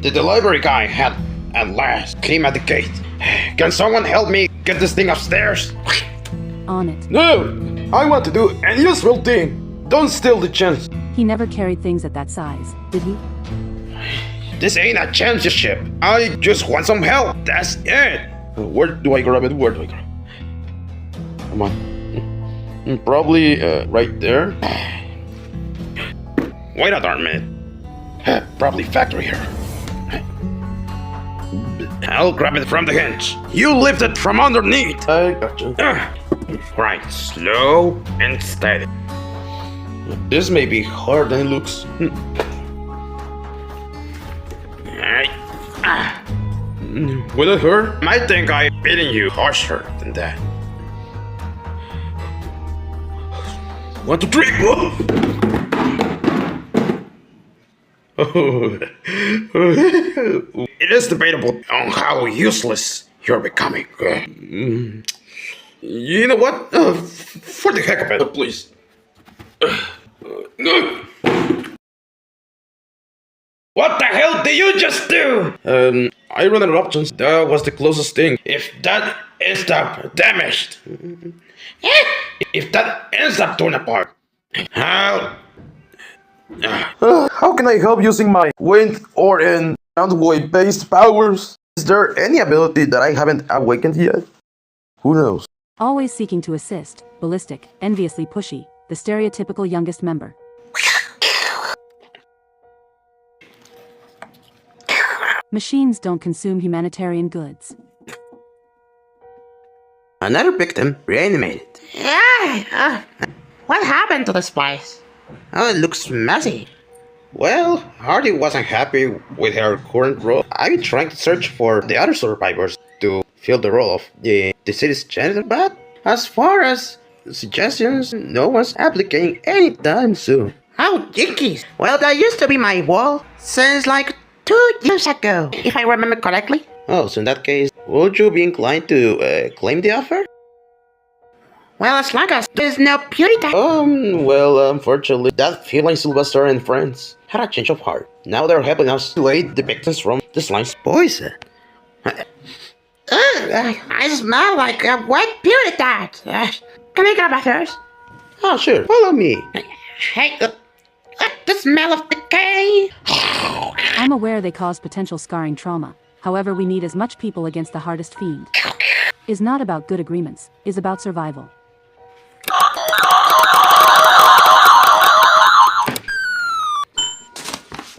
The delivery guy had at last came at the gate. Can someone help me get this thing upstairs? On it. No! I want to do a useful thing. Don't steal the chance. He never carried things at that size, did he? This ain't a championship. I just want some help. That's it. Where do I grab it? Where do I grab it? Come on. Probably right there. Wait a darn minute. Probably factory here. I'll grab it from the hinge. You lift it from underneath. I gotcha. Right, slow and steady. This may be harder than it looks. Will it hurt? I think I'm beating you harsher than that. 1, 2, 3. It is debatable on how useless you're becoming. You know what? For the heck of it, please. What the hell did you just do? I ran out of options. That was the closest thing. If that ends up damaged, if that ends up torn apart, how can I help using my wind or ground wave based powers? Is there any ability that I haven't awakened yet? Who knows? Always seeking to assist, ballistic, enviously pushy, the stereotypical youngest member. Machines don't consume humanitarian goods. Another victim reanimated. What happened to this place? Oh, it looks messy. Well, Hardy wasn't happy with her current role. I've been trying to search for the other survivors to fill the role of the city's janitor, but as far as suggestions, no one's applying anytime soon. Oh, jinkies. Well, that used to be my wall since like 2 years ago, if I remember correctly. Oh, so in that case, would you be inclined to claim the offer? Well, as long as there's no purity. Well, unfortunately, that feline Sylvester and friends had a change of heart. Now they're helping us to aid the victims from the slime's poison. I smell like a wet purity tart. Can I grab a thirst? Oh, sure, follow me. Hey, the smell of decay. I'm aware they cause potential scarring trauma. However, we need as much people against the hardest fiend. Is not about good agreements, is about survival.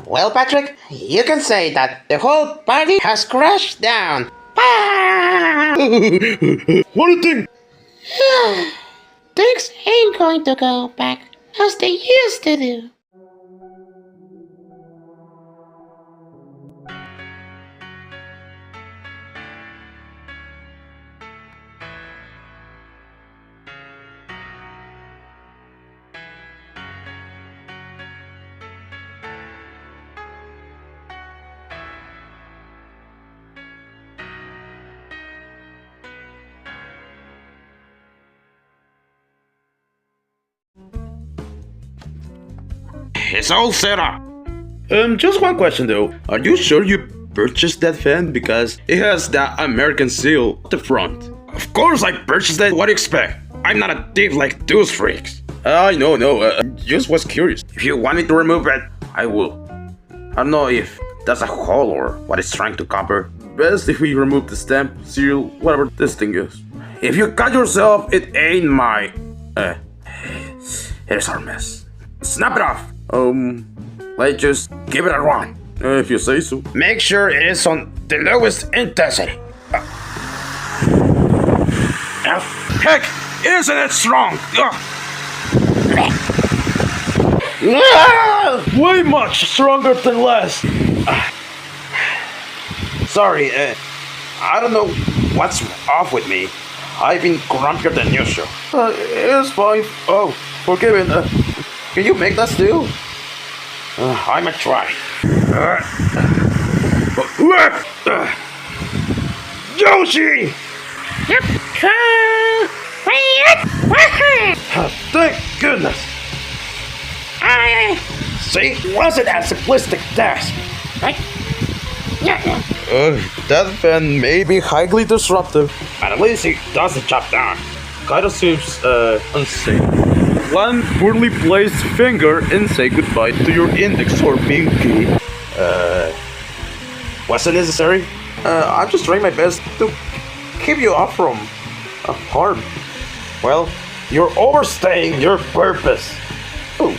Well, Patrick, you can say that the whole party has crashed down. What do you think? Things ain't going to go back as they used to do. It's all set up. Just one question though. Are you sure you purchased that fan? Because it has that American seal at the front. Of course I purchased it. What do you expect? I'm not a thief like those freaks. No. Just was curious. If you want me to remove it, I will. I don't know if that's a hole or what it's trying to cover. Best if we remove the stamp, seal, whatever this thing is. If you cut yourself, it ain't my... It is our mess. Snap it off. Let's just give it a run. If you say so. Make sure it is on the lowest intensity. Heck, isn't it strong? Way much stronger than last. Sorry, I don't know what's off with me. I've been grumpier than usual. It's fine. Oh, forgive it. Can you make that stew? I'ma try. Yoshi! Yep. Thank goodness. I See, wasn't as simplistic task. That fan may be highly disruptive, but at least he does the job done. Kinda seems unsafe. One poorly placed finger and say goodbye to your index or pinky. Was it necessary? I'm just trying my best to keep you off from harm. Well, you're overstaying your purpose. Ooh.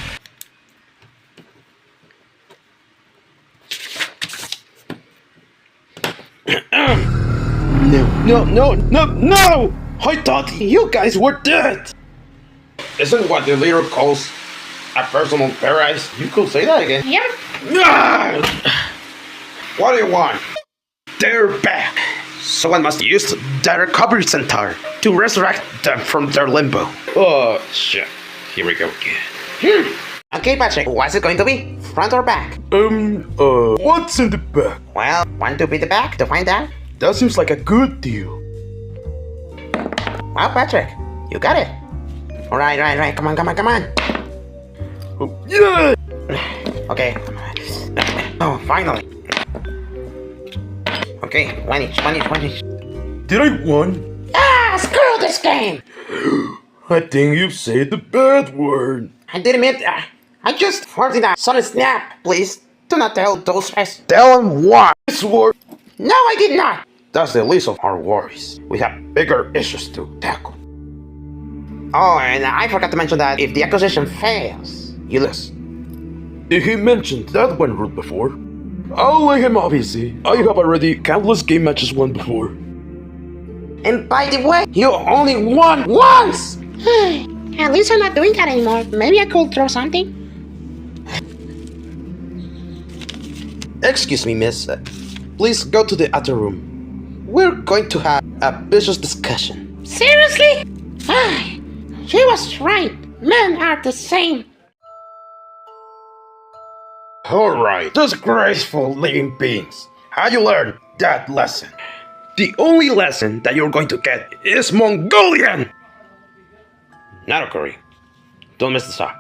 No! I thought you guys were dead! Isn't what the leader calls a personal paradise? You could say that again. Yep. What do you want? They're back. Someone must use the recovery center to resurrect them from their limbo. Oh, shit. Here we go again. Okay, Patrick, what's it going to be? Front or back? What's in the back? Well, want to be the back to find out? That seems like a good deal. Well, Patrick, you got it. Right. Come on. Oh, yeah! Okay. Oh, finally. Okay, one each. Did I win? Screw this game! I think you said the bad word. I didn't mean I just farted a sudden snap. Please, do not tell those guys. Tell him what? This war. No, I did not. That's the least of our worries. We have bigger issues to tackle. Oh, and I forgot to mention that if the acquisition fails, you lose. Did he mention that one rule before? I'll lay him off easy. I have already countless game matches won before. And by the way, you only won once! At least I'm not doing that anymore. Maybe I could throw something. Excuse me, miss. Please go to the other room. We're going to have a vicious discussion. Seriously? She was right. Men are the same. Alright, disgraceful living beings. How you learn that lesson? The only lesson that you're going to get is Mongolian! Not occurring. Don't mess this up.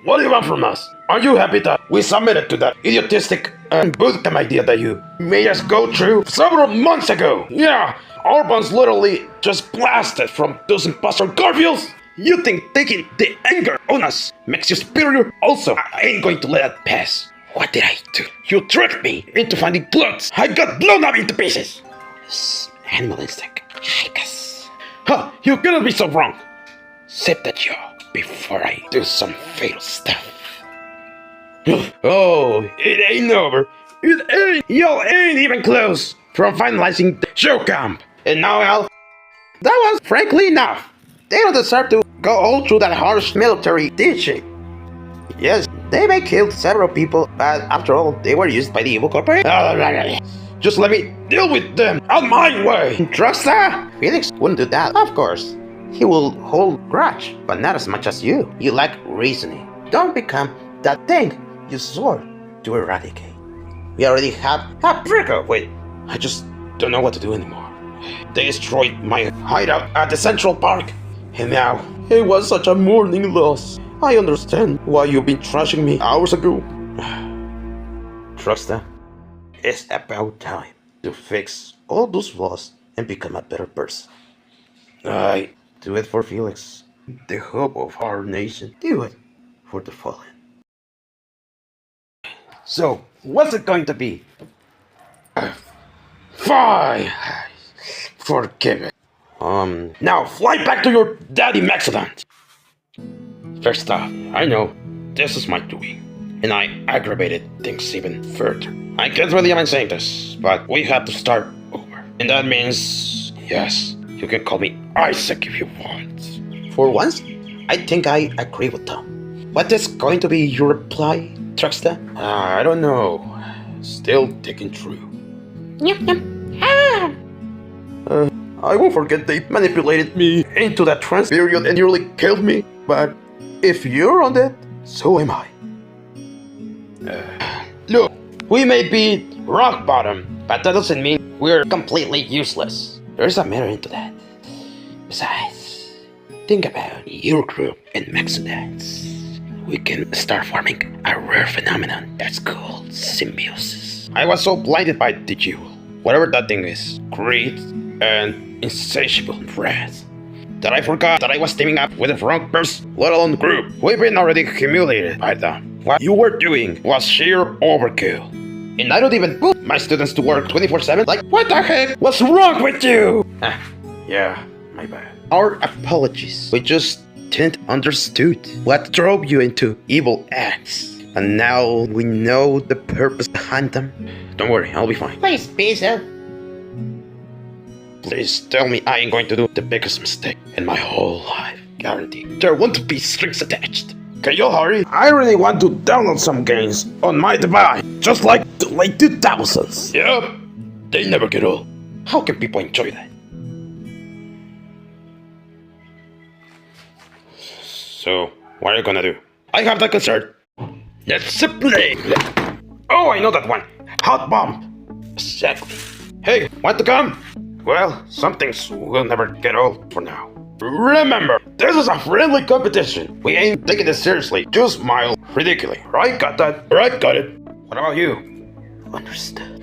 What do you want from us? Are you happy that we submitted to that idiotistic and bootcamp idea that you made us go through several months ago? Yeah, our bonds literally just blasted from those imposter Garfields. You think taking the anger on us makes you superior? Also, I ain't going to let that pass. What did I do? You tricked me into finding bloods. I got blown up into pieces. It's animal instinct. I guess. Huh, you cannot be so wrong. Sip that jaw before I do some fatal stuff. Oh, it ain't over. Y'all ain't even close from finalizing the show camp. And now, Al, that was frankly enough. They don't deserve to go all through that harsh military teaching. Yes, they may kill several people, but after all, they were used by the evil corporation. Just let me deal with them on my way. Trusta? Felix wouldn't do that, of course. He will hold grudge, but not as much as you. You lack reasoning. Don't become that thing you swore to eradicate. We already have a breakup with. I just don't know what to do anymore. They destroyed my hideout at the Central Park. And now, it was such a mourning loss. I understand why you've been trashing me hours ago. Trusta, it's about time to fix all those flaws and become a better person. I do it for Felix, the hope of our nation. Do it for the fallen. So, what's it going to be? Fine. Forgive it. Now fly back to your daddy Maxodont. First off, I know this is my doing, and I aggravated things even further. I can't really even saying this, but we have to start over. And that means, yes, you can call me Isaac if you want. For once, I think I agree with Tom. What is going to be your reply, Truckster? I don't know. Still thinking through. I won't forget they manipulated me into that trance period and nearly killed me. But if you're on that, so am I. Look, we may be rock bottom, but that doesn't mean we're completely useless. There's a merit into that. Besides, think about your group and Maxodons. we can start forming a rare phenomenon that's called symbiosis. I was so blinded by the jewel, whatever that thing is, greed and insatiable wrath, that I forgot that I was teaming up with the wrong person, let alone group. We've been already humiliated by them. What you were doing was sheer overkill. And I don't even put my students to work 24/7. Like, what the heck? What's wrong with you? Yeah, my bad. Our apologies. We just didn't understood what drove you into evil acts. And now we know the purpose behind them. Don't worry, I'll be fine. Please, Pizza. Please tell me I ain't going to do the biggest mistake in my whole life. Guaranteed. There won't be strings attached. Can you hurry? I really want to download some games on my device, just like the late 2000s. Yep, they never get old. How can people enjoy that? So, what are you gonna do? I have the concert. Let's play. Oh, I know that one. Hot bomb. Exactly. Hey, want to come? Well, some things will never get old for now. Remember, this is a friendly competition. We ain't taking this seriously. Just smile ridiculously. Right? Got that? Right? Got it. What about you? Understood.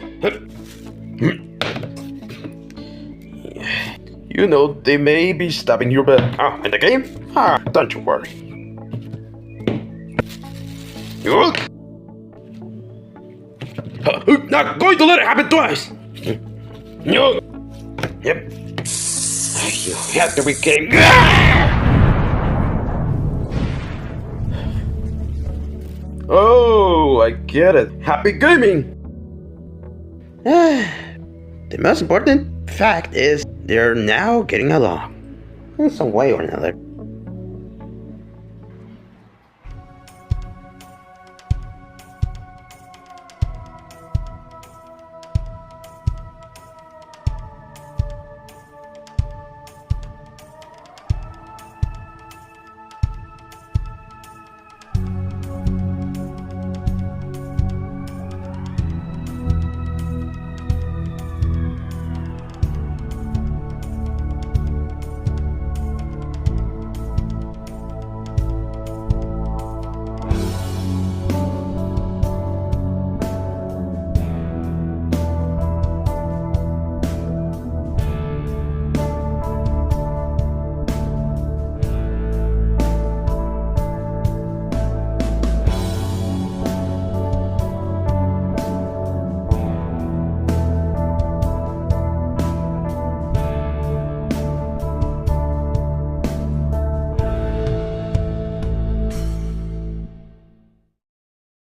You know, they may be stabbing your bed. Oh, in the game? Don't you worry. You not going to let it happen twice. No. Yep. You have to be kidding. Oh, I get it. Happy gaming. The most important fact is they're now getting along in some way or another.